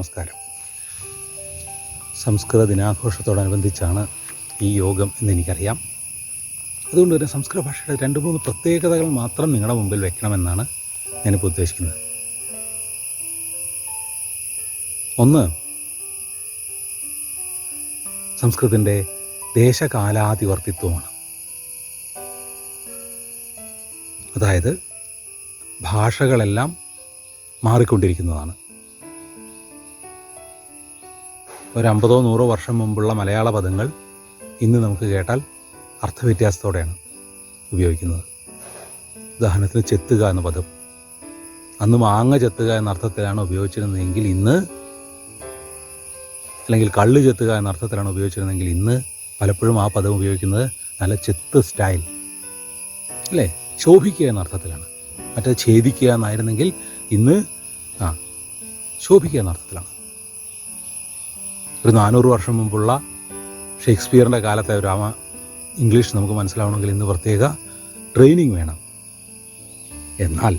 നമസ്കാരം. സംസ്കൃത ദിനാഘോഷത്തോടനുബന്ധിച്ചാണ് ഈ യോഗം എന്നെനിക്കറിയാം. അതുകൊണ്ട് തന്നെ സംസ്കൃത ഭാഷയുടെ 2-3 പ്രത്യേകതകൾ മാത്രം നിങ്ങളുടെ മുമ്പിൽ വെക്കണമെന്നാണ് ഞാനിപ്പോൾ ഉദ്ദേശിക്കുന്നത്. ഒന്ന്, സംസ്കൃതത്തിൻ്റെ ദേശകാലാതിവർത്തിത്വമാണ്. അതായത് ഭാഷകളെല്ലാം മാറിക്കൊണ്ടിരിക്കുന്നതാണ്. ഒരു 50-100 വർഷം മുമ്പുള്ള മലയാള പദങ്ങൾ ഇന്ന് നമുക്ക് കേട്ടാൽ അർത്ഥവ്യത്യാസത്തോടെയാണ് ഉപയോഗിക്കുന്നത്. ഉദാഹരണത്തിന് ചെത്തുക എന്ന പദം അന്ന് മാങ്ങ ചെത്തുക എന്ന അർത്ഥത്തിലാണ് ഉപയോഗിച്ചിരുന്നതെങ്കിൽ ഇന്ന്, അല്ലെങ്കിൽ കള്ള് ചെത്തുക എന്ന അർത്ഥത്തിലാണ് ഉപയോഗിച്ചിരുന്നതെങ്കിൽ ഇന്ന് പലപ്പോഴും ആ പദം ഉപയോഗിക്കുന്നത് നല്ല ചെത്ത് സ്റ്റൈൽ അല്ലേ, ശോഭിക്കുക എന്ന അർത്ഥത്തിലാണ്. മറ്റേ ഛേദിക്കുക എന്നായിരുന്നെങ്കിൽ ഇന്ന് ശോഭിക്കുക എന്ന അർത്ഥത്തിലാണ്. ഒരു 400 വർഷം മുമ്പുള്ള ഷേക്സ്പിയറിൻ്റെ കാലത്തെ ഒരു ഇംഗ്ലീഷ് നമുക്ക് മനസ്സിലാവണമെങ്കിൽ ഇന്ന് പ്രത്യേക ട്രെയിനിങ് വേണം. എന്നാൽ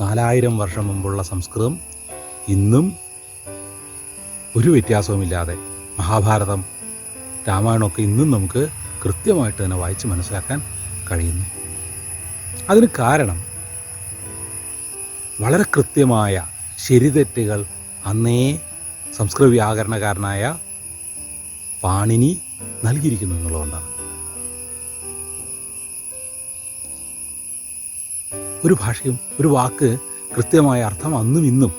4000 വർഷം മുമ്പുള്ള സംസ്കൃതം ഇന്നും ഒരു വ്യത്യാസവുമില്ലാതെ മഹാഭാരതം, രാമായണമൊക്കെ ഇന്നും നമുക്ക് കൃത്യമായിട്ട് തന്നെ വായിച്ച് മനസ്സിലാക്കാൻ കഴിയുന്നു. അതിന് കാരണം വളരെ കൃത്യമായ ശരിതെറ്റുകൾ അന്നേ സംസ്കൃത വ്യാകരണകാരനായ പാണിനി നൽകിയിരിക്കുന്നു എന്നുള്ളതുകൊണ്ടാണ്. ഒരു ഭാഷയും ഒരു വാക്ക് കൃത്യമായ അർത്ഥം അന്നും ഇന്നും,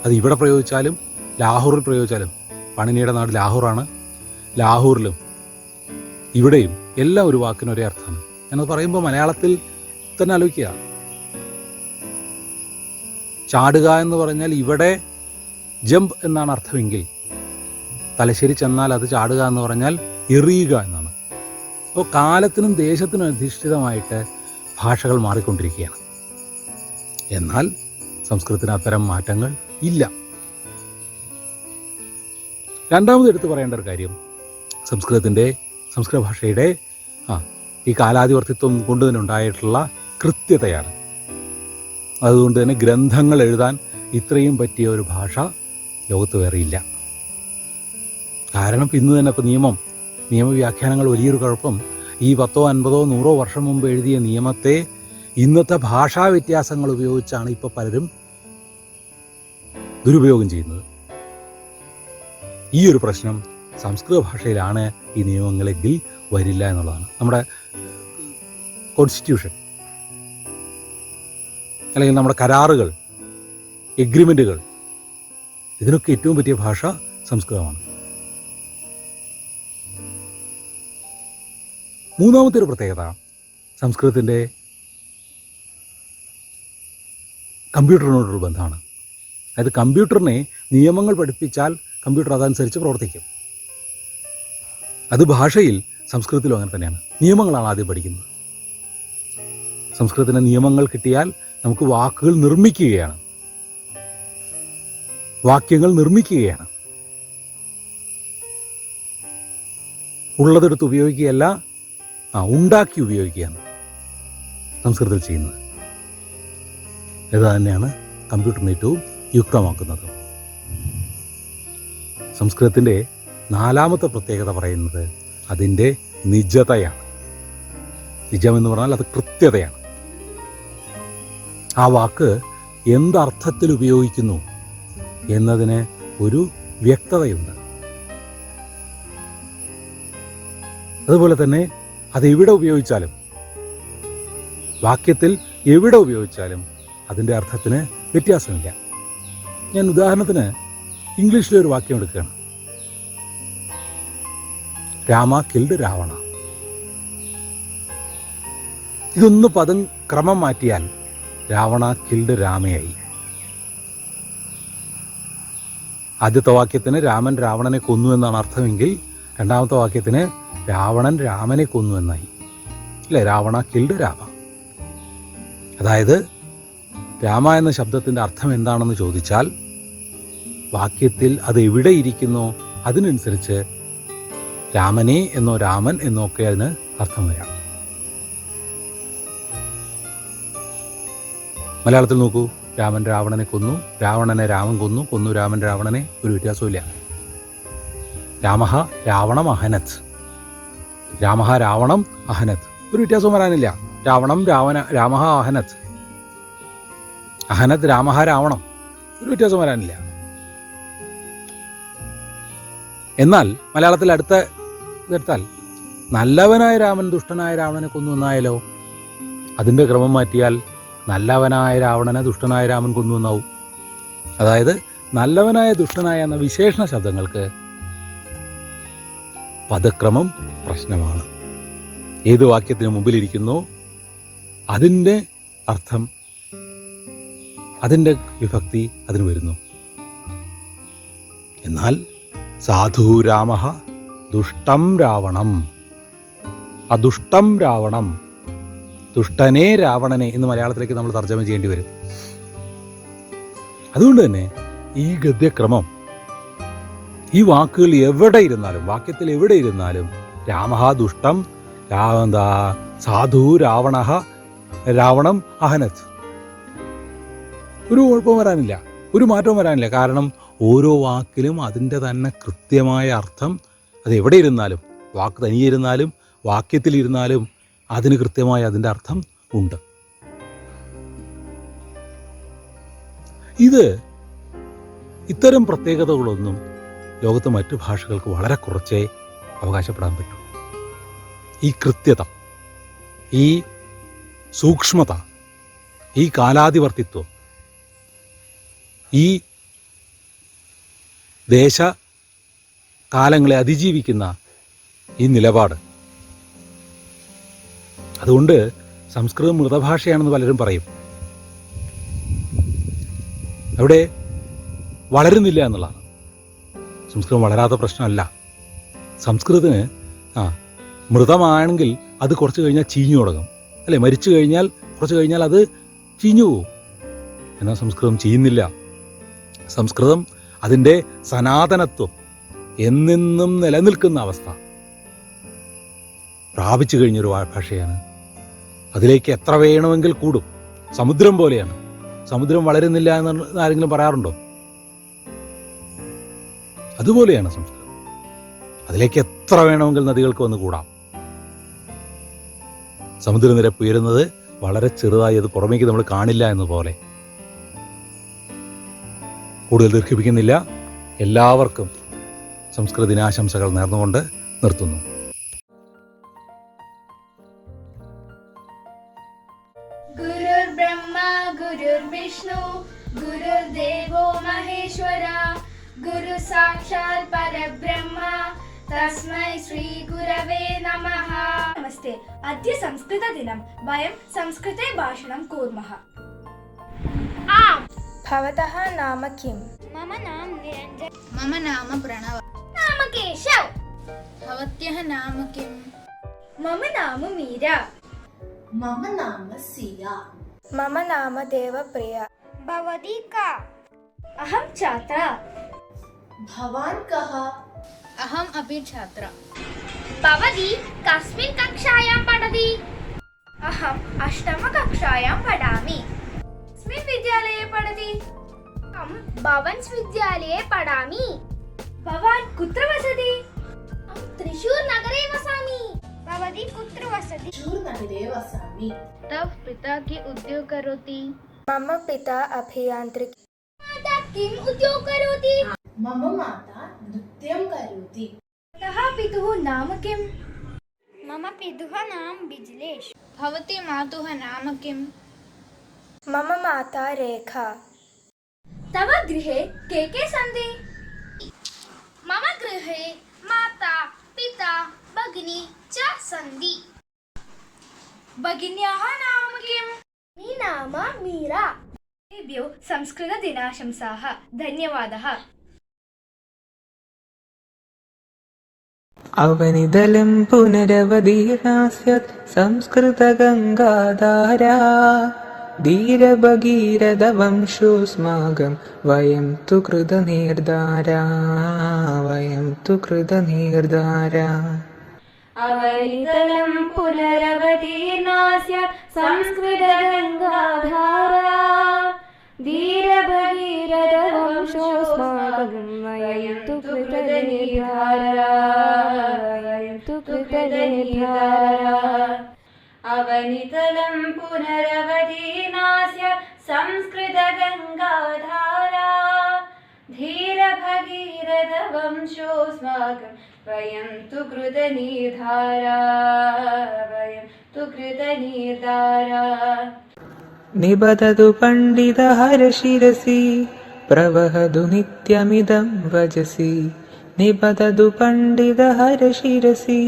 അത് ഇവിടെ പ്രയോഗിച്ചാലും ലാഹോറിൽ പ്രയോഗിച്ചാലും, പാണിനിയുടെ നാട് ലാഹോറാണ്, ലാഹോറിലും ഇവിടെയും എല്ലാം ഒരു വാക്കിന് ഒരേ അർത്ഥമാണ്. ഞാനത് പറയുമ്പോൾ മലയാളത്തിൽ തന്നെ ആലോചിക്കുക. ചാടുക എന്ന് പറഞ്ഞാൽ ഇവിടെ ജമ്പ് എന്നാണ് അർത്ഥമെങ്കിൽ തലശ്ശേരി ചെന്നാൽ അത് ചാടുക എന്ന് പറഞ്ഞാൽ എറിയുക എന്നാണ്. അപ്പോൾ കാലത്തിനും ദേശത്തിനും അധിഷ്ഠിതമായിട്ട് ഭാഷകൾ മാറിക്കൊണ്ടിരിക്കുകയാണ്. എന്നാൽ സംസ്കൃതത്തിന് അത്തരം മാറ്റങ്ങൾ ഇല്ല. രണ്ടാമത് എടുത്തു പറയേണ്ട ഒരു കാര്യം സംസ്കൃത ഭാഷയുടെ ഈ കാലാതിവർത്തിത്വം കൊണ്ട് തന്നെ ഉണ്ടായിട്ടുള്ള കൃത്യതയാണ്. അതുകൊണ്ട് തന്നെ ഗ്രന്ഥങ്ങൾ എഴുതാൻ ഇത്രയും പറ്റിയ ഒരു ഭാഷ ലോകത്ത് വേറെയില്ല. കാരണം ഇന്ന് തന്നെ ഇപ്പോൾ നിയമവ്യാഖ്യാനങ്ങൾ വലിയൊരു കുഴപ്പം, ഈ 10, 50, 100 വർഷം മുമ്പ് എഴുതിയ നിയമത്തെ ഇന്നത്തെ ഭാഷാ വ്യത്യാസങ്ങൾ ഉപയോഗിച്ചാണ് ഇപ്പോൾ പലരും ദുരുപയോഗം ചെയ്യുന്നത്. ഈ ഒരു പ്രശ്നം സംസ്കൃത ഭാഷയിലാണ് ഈ നിയമങ്ങളെങ്കിൽ വരില്ല എന്നുള്ളതാണ്. നമ്മുടെ കോൺസ്റ്റിറ്റ്യൂഷൻ അല്ലെങ്കിൽ നമ്മുടെ കരാറുകൾ, എഗ്രിമെൻറ്റുകൾ, ഇതിനൊക്കെ ഏറ്റവും പറ്റിയ ഭാഷ സംസ്കൃതമാണ്. മൂന്നാമത്തെ ഒരു പ്രത്യേകത സംസ്കൃതത്തിൻ്റെ കമ്പ്യൂട്ടറിനോടൊരു ബന്ധമാണ്. അതായത് കമ്പ്യൂട്ടറിനെ നിയമങ്ങൾ പഠിപ്പിച്ചാൽ കമ്പ്യൂട്ടർ അതനുസരിച്ച് പ്രവർത്തിക്കും. അത് ഭാഷയിൽ സംസ്കൃതത്തിലും അങ്ങനെ തന്നെയാണ്. നിയമങ്ങളാണ് ആദ്യം പഠിക്കുന്നത്. സംസ്കൃതത്തിൻ്റെ നിയമങ്ങൾ കിട്ടിയാൽ നമുക്ക് വാക്കുകൾ നിർമ്മിക്കുകയാണ്, വാക്യങ്ങൾ നിർമ്മിക്കുകയാണ്. ഉള്ളതെടുത്ത് ഉപയോഗിക്കുകയല്ല, ഉണ്ടാക്കി ഉപയോഗിക്കുകയാണ് സംസ്കൃതത്തിൽ ചെയ്യുന്നത്. ഇത് തന്നെയാണ് കമ്പ്യൂട്ടറിനെ ഏറ്റവും യുക്തമാക്കുന്നത്. സംസ്കൃതത്തിൻ്റെ നാലാമത്തെ പ്രത്യേകത പറയുന്നത് അതിൻ്റെ നിജതയാണ്. നിജമെന്ന് പറഞ്ഞാൽ അത് കൃത്യതയാണ്. ആ വാക്ക് എന്തർത്ഥത്തിൽ ഉപയോഗിക്കുന്നു എന്നതിന് ഒരു വ്യക്തതയുണ്ട്. അതുപോലെ തന്നെ അതെവിടെ ഉപയോഗിച്ചാലും, വാക്യത്തിൽ എവിടെ ഉപയോഗിച്ചാലും അതിൻ്റെ അർത്ഥത്തിന് വ്യത്യാസമില്ല. ഞാൻ ഉദാഹരണത്തിന് ഇംഗ്ലീഷിലെ ഒരു വാക്യം എടുക്കുകയാണ്. രാമ കിൽഡ് രാവണ. ഇതൊന്ന് പദം ക്രമം മാറ്റിയാൽ രാവണ കിൽഡ് രാമയായി. ആദ്യത്തെ വാക്യത്തിന് രാമൻ രാവണനെ കൊന്നു എന്നാണ് അർത്ഥമെങ്കിൽ രണ്ടാമത്തെ വാക്യത്തിന് രാവണൻ രാമനെ കൊന്നു എന്നായി. അല്ലേ, രാവണ കിൽഡ് രാമ. അതായത് രാമ എന്ന ശബ്ദത്തിൻ്റെ അർത്ഥം എന്താണെന്ന് ചോദിച്ചാൽ വാക്യത്തിൽ അത് എവിടെ ഇരിക്കുന്നോ അതിനനുസരിച്ച് രാമനെ എന്നോ രാമൻ എന്നോ ഒക്കെ അതിന് അർത്ഥം വരാം. മലയാളത്തിൽ നോക്കൂ, രാമൻ രാവണനെ കൊന്നു, രാവണനെ രാമൻ കൊന്നു, കൊന്നു രാമൻ രാവണനെ, ഒരു വ്യത്യാസമില്ല. രാമഹ രാവണം അഹനത്, രാമഹ രാവണം അഹനത്, ഒരു വ്യത്യാസവും വരാനില്ല. രാവണം രാമഹ അഹനത്, അഹനത് രാമഹ രാവണം, ഒരു വ്യത്യാസം വരാനില്ല. എന്നാൽ മലയാളത്തിൽ അടുത്ത ഇതെടുത്താൽ നല്ലവനായ രാമൻ ദുഷ്ടനായ രാവണനെ കൊന്നു എന്നായാലോ? അതിൻ്റെ ക്രമം മാറ്റിയാൽ നല്ലവനായ രാവണനെ ദുഷ്ടനായ രാമൻ കൊന്നു എന്നാവും. അതായത് നല്ലവനായ ദുഷ്ടനായ എന്ന വിശേഷണ ശബ്ദങ്ങൾക്ക് പദക്രമം പ്രശ്നമാണ്. ഏത് വാക്യത്തിന് മുമ്പിലിരിക്കുന്നോ അതിൻ്റെ അർത്ഥം, അതിൻ്റെ വിഭക്തി അതിന് വരുന്നു. എന്നാൽ സാധു രാമഃ ദുഷ്ടം രാവണം, അദുഷ്ടം രാവണം, ദുഷ്ടനെ രാവണനെ എന്ന് മലയാളത്തിലേക്ക് നമ്മൾ തർജ്ജമ ചെയ്യേണ്ടി വരും. അതുകൊണ്ട് തന്നെ ഈ ഗദ്യക്രമം, ഈ വാക്കുകൾ എവിടെ ഇരുന്നാലും, വാക്യത്തിൽ എവിടെ ഇരുന്നാലും രാമഃ ദുഷ്ടം, സാധു രാവണഃ രാവണം അഹനത്, ഒരു കുഴപ്പവും വരാനില്ല, ഒരു മാറ്റവും വരാനില്ല. കാരണം ഓരോ വാക്കിലും അതിൻ്റെ തന്നെ കൃത്യമായ അർത്ഥം, അത് എവിടെ ഇരുന്നാലും, വാക്ക് തനിയിരുന്നാലും വാക്യത്തിലിരുന്നാലും അതിന് കൃത്യമായ അതിൻ്റെ അർത്ഥം ഉണ്ട്. ഇത്തരം പ്രത്യേകതകളൊന്നും ലോകത്തെ മറ്റു ഭാഷകൾക്ക് വളരെ കുറച്ചേ അവകാശപ്പെടാൻ പറ്റൂ. ഈ കൃത്യത, ഈ സൂക്ഷ്മത, ഈ കാലാതിവർത്തിത്വം, ഈ ദേശകാലങ്ങളെ അതിജീവിക്കുന്ന ഈ നിലപാട്, അതുകൊണ്ട് സംസ്കൃതം മൃതഭാഷയാണെന്ന് പലരും പറയും. അവിടെ വളരുന്നില്ല എന്നുള്ളതാണ്. സംസ്കൃതം വളരാത്ത പ്രശ്നമല്ല. സംസ്കൃതത്തിന് മൃതമാണെങ്കിൽ അത് കുറച്ച് കഴിഞ്ഞാൽ ചീഞ്ഞു തുടങ്ങും, അല്ലേ? മരിച്ചു കഴിഞ്ഞാൽ കുറച്ച് കഴിഞ്ഞാൽ അത് ചീഞ്ഞു പോകും. എന്നാൽ സംസ്കൃതം ചെയ്യുന്നില്ല. സംസ്കൃതം അതിൻ്റെ സനാതനത്വം എന്നെന്നും നിലനിൽക്കുന്ന അവസ്ഥ പ്രാപിച്ചു കഴിഞ്ഞൊരു ഭാഷയാണ്. അതിലേക്ക് എത്ര വേണമെങ്കിൽ കൂടും. സമുദ്രം പോലെയാണ്. സമുദ്രം വളരുന്നില്ല എന്ന് ആരെങ്കിലും പറയാറുണ്ടോ? അതുപോലെയാണ് സംസ്കൃതം. അതിലേക്ക് എത്ര വേണമെങ്കിൽ നദികൾക്ക് വന്ന് കൂടാം. സമുദ്രനിരപ്പ് ഉയരുന്നത് വളരെ ചെറുതായി, അത് പുറമേക്ക് നമ്മൾ കാണില്ല എന്നതുപോലെ. കൂടുതൽ ദീർഘിപ്പിക്കുന്നില്ല. എല്ലാവർക്കും സംസ്കൃത ദിനാശംസകൾ നേർന്നുകൊണ്ട് നിർത്തുന്നു. ഗുരുർ ബ്രഹ്മ ഗുരുർ വിഷ്ണു ഗുരുർദേവോ മഹേശ്വര ഗുരു സാക്ഷാൽ പരബ്രഹ്മ തസ്മൈ ശ്രീ ഗുരവേ നമഃ. നമസ്തേ. അദ്യ സംസ്കൃത ദിനം. വയം സംസ്കൃതെ ഭാഷണം കുർമഃ. भवतः नाम किम्? मम नाम निरञ्जन. मम नाम प्रणव. नाम केशव. भवत्यः नाम किम्? मम नाम मीरा. मम नाम सिया. मम नाम देवप्रिया. भवती का? अहं छात्रा. भवान् कः? अहम् अपि छात्रा. भवती कस्मिन् कक्षायां पठति? अहम् अष्टमकक्षायां पठामि. कस्मिन् विद्यालये पठति? अहं भवन्स् विद्यालये पठामि. भवान् कुत्र वसति? अहं त्रिशूर् नगरे वसामि. भवती कुत्र वसति? त्रिशूर् नगरे वसामि. तव पिता किम् उद्योग करोति? मम पिता अभियान्त्रिकी. माता किम् उद्योग करोति? मम माता नृत्यं करोति. तः पितुः नाम किम्? मम पितुः नाम बिजलेश. भवती मातुः नाम किम्? मम माता रेखा. तव गृहे के सन्ति? मम गृहे माता पिता भगिनी च सन्ति. भगिन्याः नाम किम्? मम नाम मीरा. तेभ्यो संस्कृतदिनाशंसाः. धन्यवादः. അവനിതലം പുനരവതീർണാസ്യത് സംസ്കൃതഗംഗാധാരാ ധീരഭഗീരഥവംശോസ്മാകം വയം തു കൃതനിർധാരാ വയം തു കൃതനിർധാരാ. അവനിതലം പുനരവതീർണാസ്യ സംസ്കൃതഗംഗാധാരാ धीरभगीरथवंशोऽस्माकं वयं तु कृतनिर्धारा वयं तु कृतनिर्धारा अवनितलं पुनरवधीनास्य संस्कृतगङ्गाधारा धीरभगीरथवंशोऽस्माकं वयं तु कृतनिर्धारा वयं तु कृतनिर्धारा निबदतु पण्डितहरशिरसि प्रवहतु नित्यमिदं वचसि निबदतु पण्डितहरशिरसि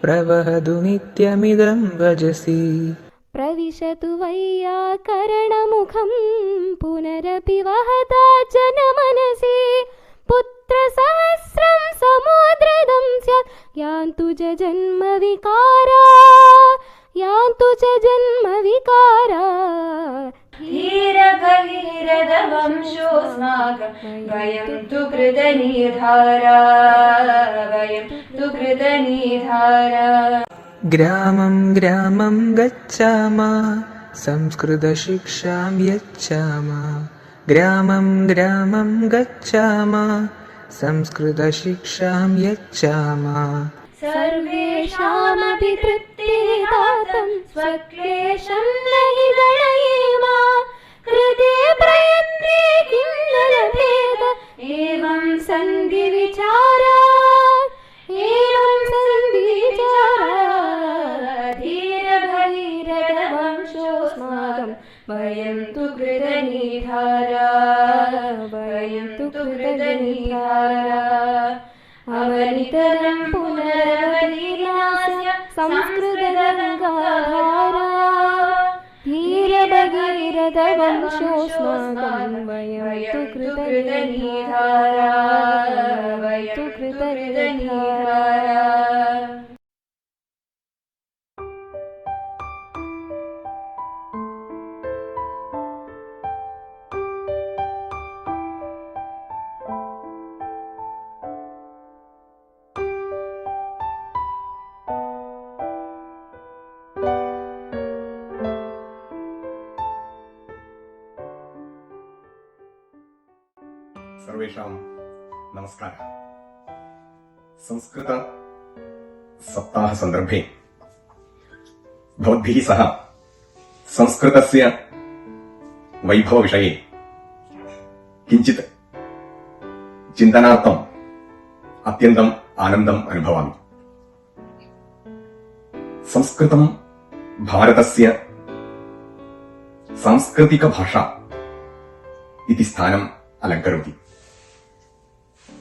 प्रवहतु नित्यमिदं वचसि प्रविशतु वैयाकरणमुखं पुनरपि वहता जनमनसि पुत्रसहस्रं समुद्रदं स्यात् यान्तु च जन्मविकारा यान्तु च जन्मविकारा धीरभगीरथवंशोऽस्माकं वयं तु कृतनिर्धारा वयं तु कृतनिर्धारा ग्रामं ग्रामं गच्छामः संस्कृतशिक्षां यच्छामः ग्रामं ग्रामं गच्छामः संस्कृतशिक्षां यच्छामः सर्वेषामपि तृप्तिदातं स्वक्लेशं न हि गणयेम कृते प्रयत्ने किं न लभेत एवं सन्धिविचारा धीरभगीरथवंशोऽस्माकं वयं तु कृतनिर्धारा वयं तु कृतनिर्धारा अवनितलं पुनरवधीनास्य संस्कृतगङ्गाधारा धीरभगीरथवंशोऽस्माकं वयं तु कृतनिर्धारा वयं तु कृतनिर्धारा सर्वेषां नमस्कारः। संस्कृत सप्ताह सन्दर्भे भवद्भिः सह संस्कृतस्य वैभवविषये किञ्चित् चिन्तनार्थम् अत्यन्तम् आनन्दम् अनुभवामि। संस्कृतं भारतस्य सांस्कृतिकभाषा इति स्थानम् अलङ्करोति।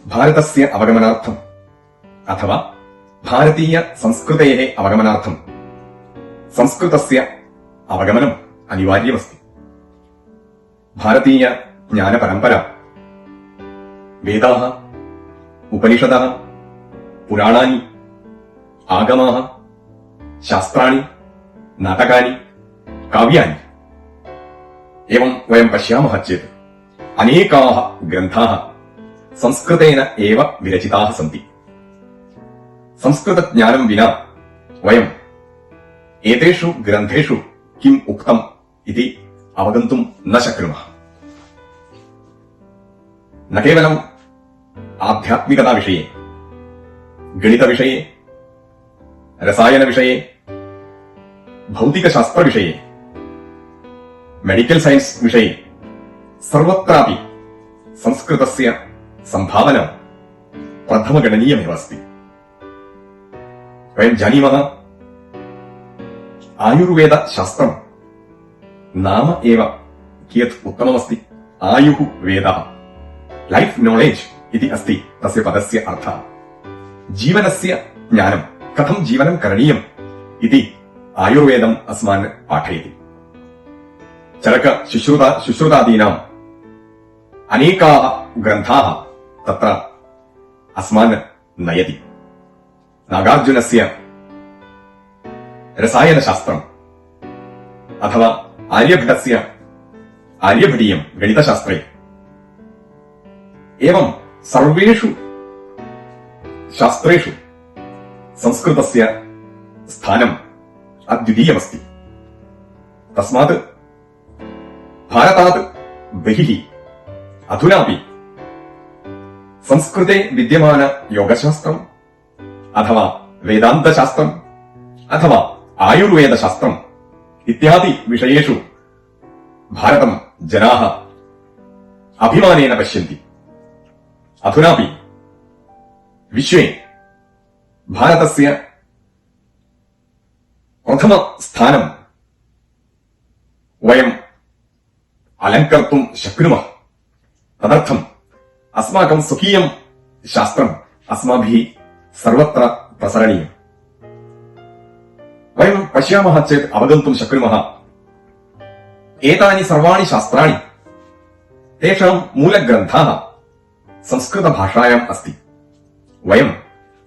भारतस्य अवगमनार्थम् अथवा भारतीय संस्कृतेः अवगमनार्थम् संस्कृतस्य अवगमनम् अनिवार्यमस्ति। भारतीय ज्ञानपरम्परा वेदाः, उपनिषदः, पुराणानि, आगमाः, शास्त्राणि, नाटकानि, काव्यानि एवं वयं पश्यामः चेत् अनेकाः ग्रन्थाः संस्कृतेन एव विरचिताः सन्ति। संस्कृतज्ञानं विना वयम् एतेषु ग्रन्थेषु किम् उक्तम् इति अवगन्तुं न शक्नुमः। न केवलम् आध्यात्मिकताविषये, गणितविषये, रसायनविषये, भौतिकशास्त्रविषये, मेडिकल साइंस विषये सर्वत्रापि संस्कृतस्य सम्भावना प्रथमगणनीयमेव अस्ति। वयं जानीमः आयुर्वेदशास्त्रं नाम एव कियत् उत्तममस्ति। आयुः वेदः, लाइफ नॉलेज इति अस्ति तस्य पदस्य अर्थः। जीवनस्य ज्ञानं, कथं जीवनं करणीयम् इति आयुर्वेदम् अस्मान् पाठयति। चरक शुश्रुतादीनाम् अनेकाः ग्रन्थाः तत्र अस्मान् नयति। नागार्जुनस्य रसायनशास्त्रम् अथवा आर्यभटस्य आर्यभटीयं गणितशास्त्रे एवं सर्वेषु शास्त्रेषु संस्कृतस्य स्थानम् अद्वितीयमस्ति। तस्मात् भारतात् बहिः अधुनापि संस्कृते विद्यमान योगशास्त्रम् अथवा वेदान्तशास्त्रम् अथवा आयुर्वेदशास्त्रम् इत्यादि विषयेषु भारतं जनाः अभिमानेन पश्यन्ति। अधुनापि विश्वे भारतस्य प्रथमस्थानं वयम् अलङ्कर्तुं शक्नुमः। तदर्थम् अस्माकं स्वकीयं शास्त्रम् अस्माभिः सर्वत्र प्रसरणीयम्। वयं पश्यामः चेत् अवगन्तुं शक्नुमः एतानि सर्वाणि शास्त्राणि तेषां मूलग्रन्थाः संस्कृतभाषायाम् अस्ति। वयं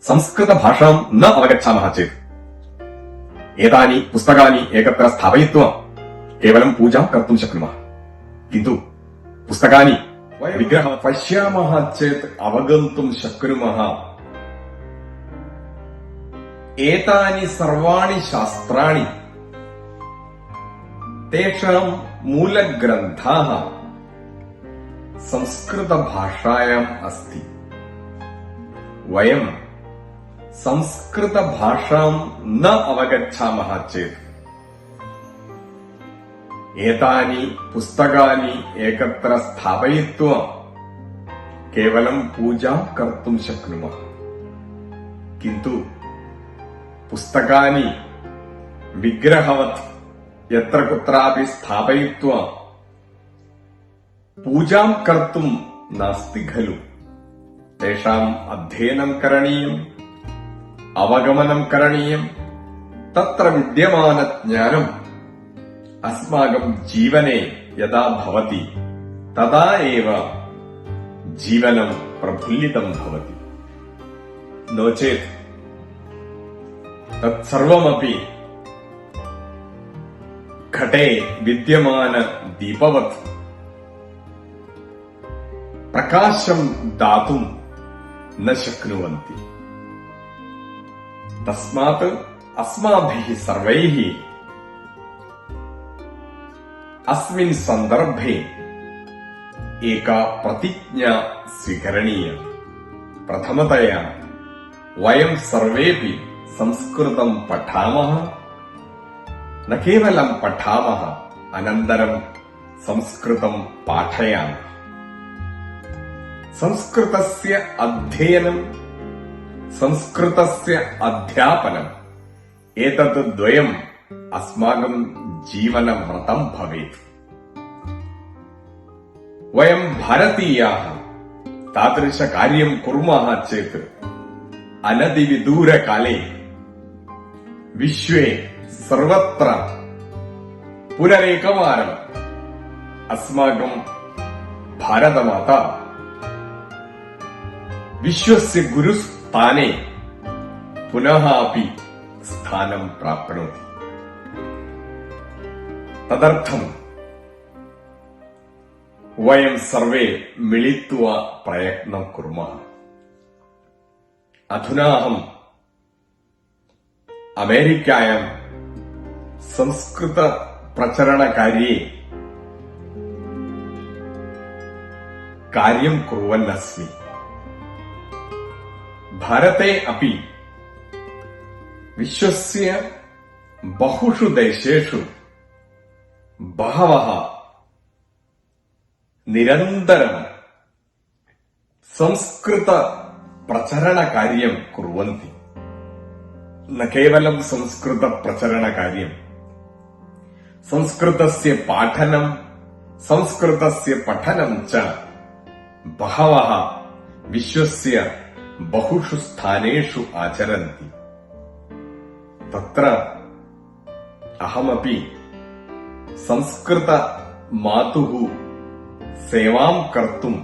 संस्कृतभाषां न अवगच्छामः चेत् एतानि पुस्तकानि एकत्र स्थापयित्वा केवलं पूजां कर्तुं शक्नुमः, किन्तु पुस्तकानि विग्रहं पश्यामः चेत् अवगन्तुं शक्नुमः एतानि सर्वाणि शास्त्राणि तेषां मूलग्रन्थाः संस्कृतभाषायाम् अस्ति। वयं संस्कृतभाषां न अवगच्छामः चेत् एतानि पुस्तकानि एकत्र स्थापयित्वा केवलं पूजां कर्तुं शक्नुमः, किन्तु पुस्तकानि विग्रहवत् यत्र कुत्रापि स्थापयित्वा पूजां कर्तुं नास्ति खलु। तेषाम् अध्ययनं करणीयम्, अवगमनं करणीयम्। तत्र विद्यमानज्ञानम् अस्माकं जीवने यदा भवति तदा एव जीवनं प्रफुल्लितं भवति। नो चेत् तत्सर्वमपि घटे विद्यमान दीपवत् प्रकाशं दातुं न शक्नुवन्ति। तस्मात् अस्माभिः सर्वैः अस्मिन् सन्दर्भे एका प्रतिज्ञा स्वीकरणीया। प्रथमतया वयं सर्वेपि संस्कृतं पठामः, न केवलं पठामः, अनन्तरं संस्कृतं पाठयामः। संस्कृतस्य अध्ययनं, संस्कृतस्य अध्यापनम् एतत् द्वयम् अस्माकं जीवनव्रतं भवेत्। वयं भारतीयाः तादृशकार्यं कुर्मः चेत् अनतिविदूरकाले विश्वे सर्वत्र पुनरेकवारम् अस्माकं भारतमाता विश्वस्य गुरुस्थाने पुनः अपि स्थानं प्राप्नोति। तदर्थं वयं सर्वे मिलित्वा प्रयत्नं कुर्मः। अधुना अहम् अमेरिकायां संस्कृतप्रचरणकार्ये कार्यं कुर्वन् अस्मि। भारते अपि विश्वस्य बहुषु देशेषु बहवः निरन्तरं संस्कृतप्रचरणकार्यं कुर्वन्ति। न केवलं संस्कृतप्रचरणकार्यं, संस्कृतस्य पाठनं, संस्कृतस्य पठनं च बहवः विश्वस्य बहुषु स्थानेषु आचरन्ति। तत्र अहमपि संस्कृत मातुः सेवां कर्तुं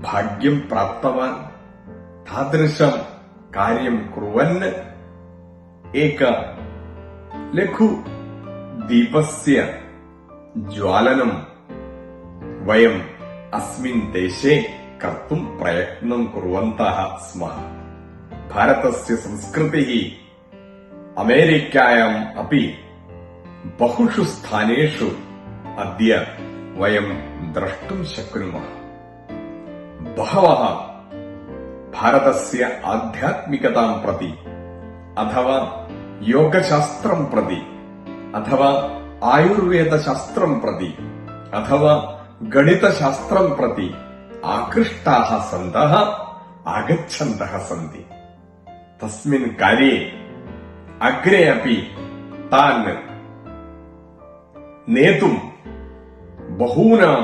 भाग्यं प्राप्तवान्। तादृशं कार्यं कुर्वन् एक लघु दीपस्य ज्वालनं वयम् अस्मिन् देशे कर्तुं प्रयत्नं कुर्वन्तः स्मः। भारतस्य संस्कृतिः अमेरिकायाम् अपि बहुषु स्थानेषु अद्य वयं द्रष्टुं शक्नुमः। बहवः भारतस्य आध्यात्मिकतां प्रति अथवा योगशास्त्रं प्रति अथवा आयुर्वेदशास्त्रं प्रति अथवा गणितशास्त्रं प्रति आकृष्टाः सन्तः आगच्छन्तः सन्ति। तस्मिन् कार्ये अग्रे अपि तान् नेतुं बहूनां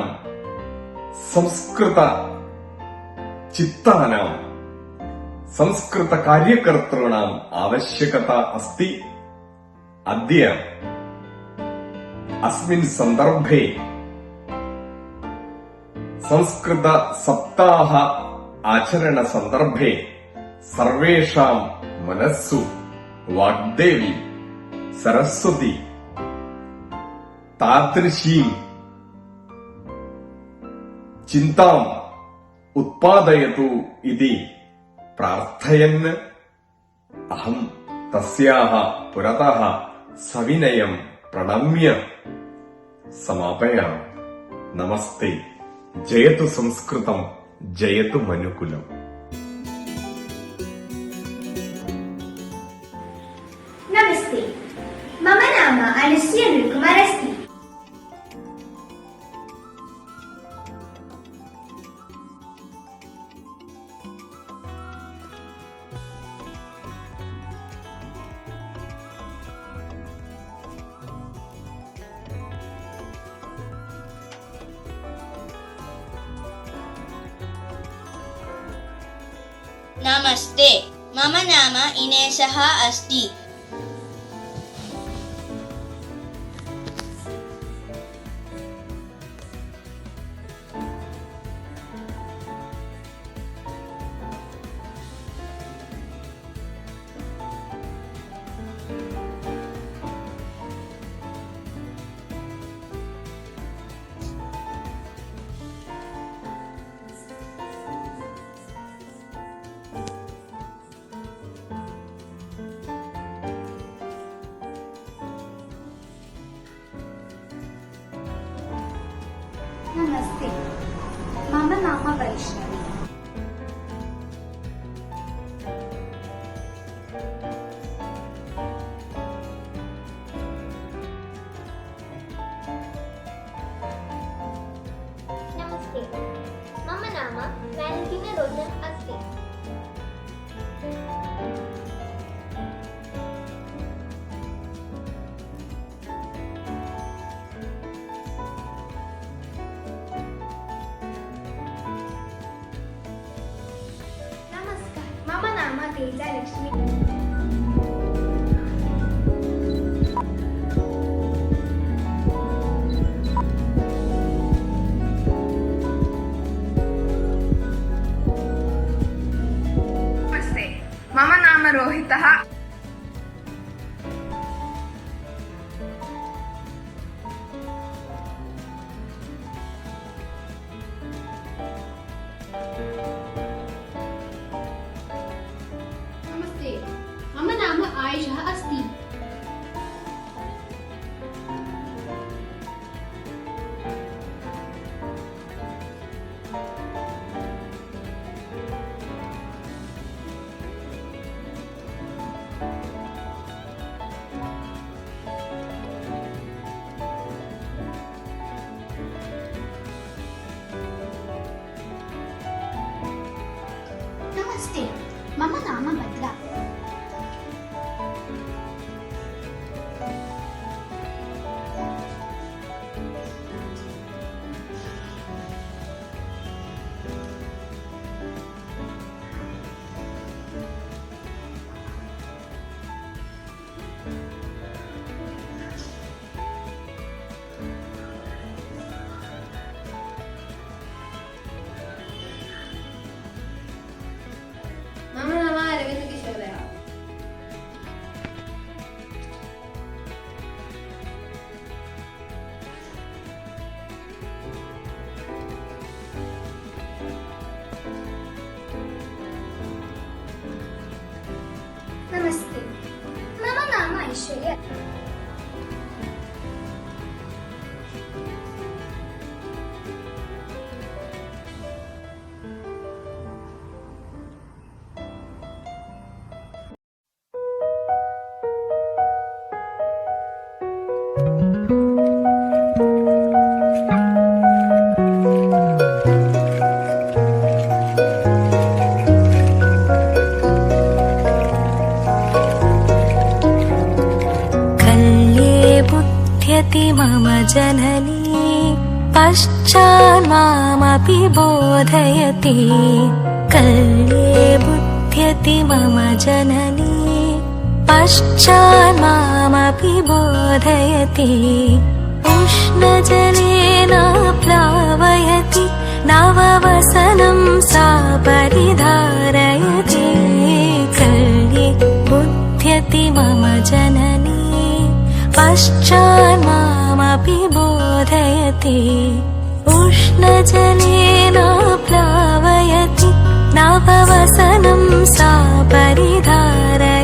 संस्कृत चित्तानां संस्कृत कार्यकर्तॄणाम् आवश्यकता अस्ति। अद्य अस्मिन् सन्दर्भे संस्कृत सप्ताह आचरण सन्दर्भे सर्वेषां मनस्सु वाग्देवी सरस्वती तादृशीं चिन्ताम् उत्पादयतु इति प्रार्थयन् अहं तस्याः पुरतः सविनयं प्रणम्य समापयामि। नमस्ते। जयतु संस्कृतं, जयतु मनुकुलम्। नमस्ते, मम नाम अनुसूया नृकुमार अस्ति। नमस्ते, मम नाम इनेशः अस्ति। नमस्ते, मम नाम वैष्णवी। नमस्ते, मम नाम वैलेंटिना रोजन अस्ति। नमस्कार, मम नाम तेजा लक्ष्मी। नमस्ते, मम नाम रोहितः। नमस्ते, मम नाम आयशः अस्ति। नमस्ते, मम नाम भद्रा। मम नाम अरविन्दकिशोरः। नमस्ते, मम नाम ऐश्वर्या। बुध्यति मम जननी पश्चान्मामपि बोधयति कल्ये बुध्यति मम जननी पश्चान्मामपि बोधयति उष्णजलेन प्लावयति नववसनं सा परिधारयति कल्ये बुध्यति मम जननी पश्चान्मामपि बोधयति उष्णजलेन प्लावयति नववसनं सा परिधारयति